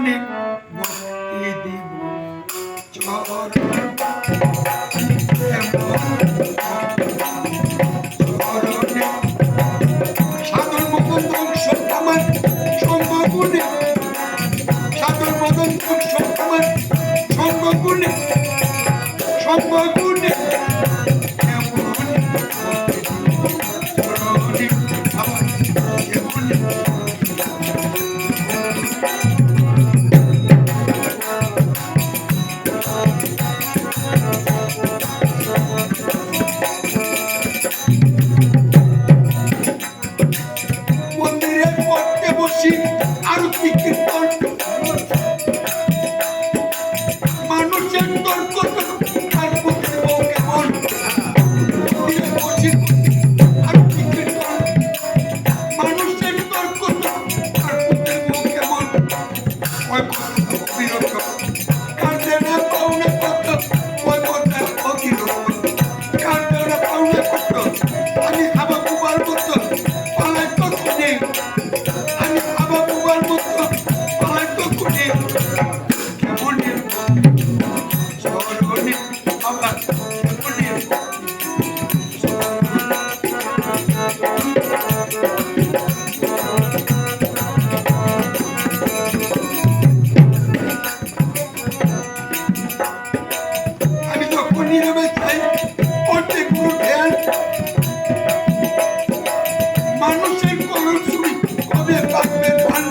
চরণে মুক্তি দিব চরণে সাধন মদন ধ্বংস আমার সঙ্গগুণে সাধন মদন ধ্বংস আমার সঙ্গগুণে সঙ্গগুণে আরতি কীর্তন মানুষের তর্ক আর বুকের বউ কেমন আরতি কীর্তন মানুষের তর্ক আর বুকের বউ কেমন বিরক্ত কাঁদে না পাওনা কত ওই কথা অবিরক্ত কাঁদে না পাওনা কত আমি খাবার কুবার মতো পালাই তো খুঁজে আমি খাবার কুবার মতো পালাই তো খুঁজে কেমন চরণে আবার কেমন আমি যখন নীরবে চাই অর্ধেক গুরু ধ্যান মানুষের কলম শুনি কবে পাকবে ধান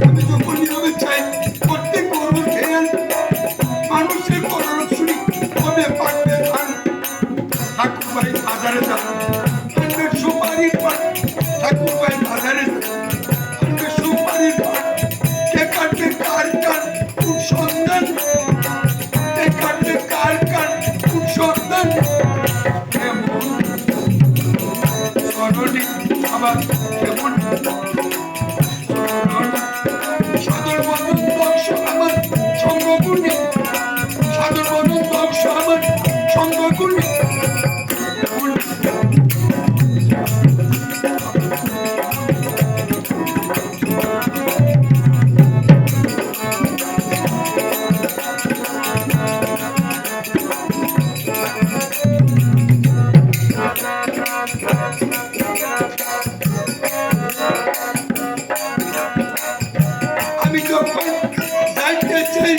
আমি যখন নীরবে চাই অর্ধেক গুরু ধ্যান মানুষের কলম শুনি কবে পাকবে ধান ঠাকুর ভাই বাজারে যান আনবে সুপারির পান ঠাকুর ভাই বাজারে যান আনবে সুপারির পান কে কাটবে কার কান কোন সন্ধান কে কাটবে কার কান কোন সন্ধান কেমন চরণে আবার কেমন সাধন বদন ধ্বংস আমার সঙ্গগুণে সাধন বদন ধ্বংস আমার সঙ্গগুণে আমি যখন যাইতে চাই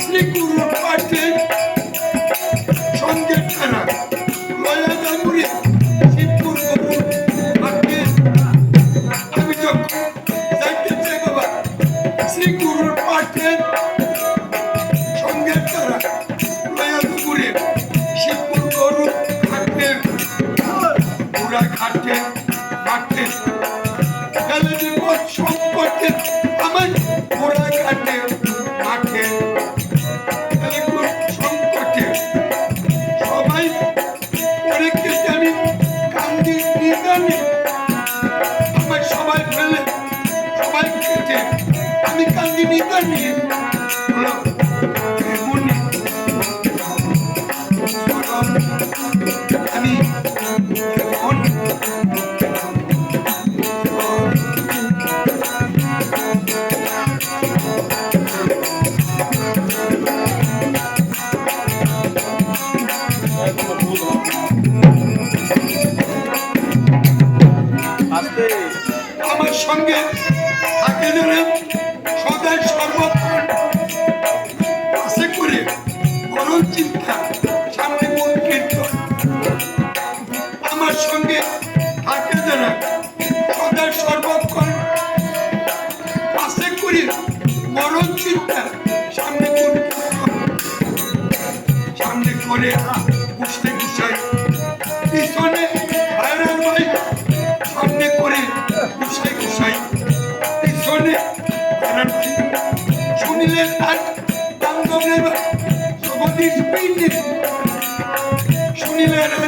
শ্রী গুরুর পাঠে সঙ্গে ছাড়া লয়া জামুরে শিবপুর গরুর পাঠে আমি যখন যাইতে চাই বাবা শ্রী গুরুর পাঠে সঙ্গে ছাড়া লয়া জামুরে শিবপুর গরুর ঘাটে পুরা ঘাটে মাঠে গেলে বিপদ সম্পর্কে আমার পুরা ঘাটে মাঠে সংকটে সবাই পরীক্ষিতে আমি কান্দি নিদানে আমার সবাই ফেলে সবাই খেতে আমি কান্দি নিদানে আমি আমার সঙ্গে থাকে যারা সদাই সর্বক্ষণ পাশে করে করুণ চিন্তা সামনে মূল কীর্তন আমার সঙ্গে থাকে যারা সদাই সর্বক্ষণ পাশে করে মরণ চিন্তা সামনে মূল কীর্তন সামনে করে বুঝতে গুছাই পিছনে ভাইরাল ভাই সামনে করে গুছাই গুছাই পিছনে ভাইরাল ভাই শুনিলেন আর বান্ধবের জগদীশ পিণ্ডি শুনিলেন আর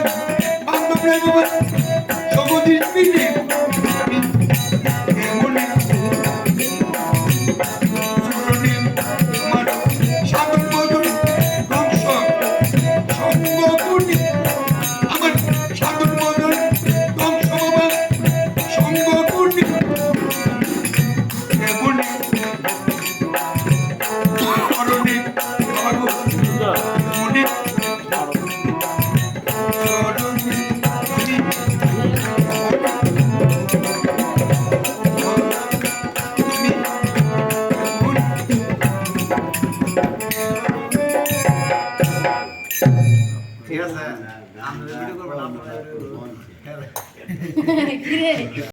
বান্ধবের জগদীশ পিণ্ডি এমনি চরণে আমার সাধন বদন ধ্বংস সঙ্গগুণে আমার সাধন বদন ধ্বংস বাবা সঙ্গগুণে এমনি ঠিক আছে আমরা ভিডিও করবো না আপনারা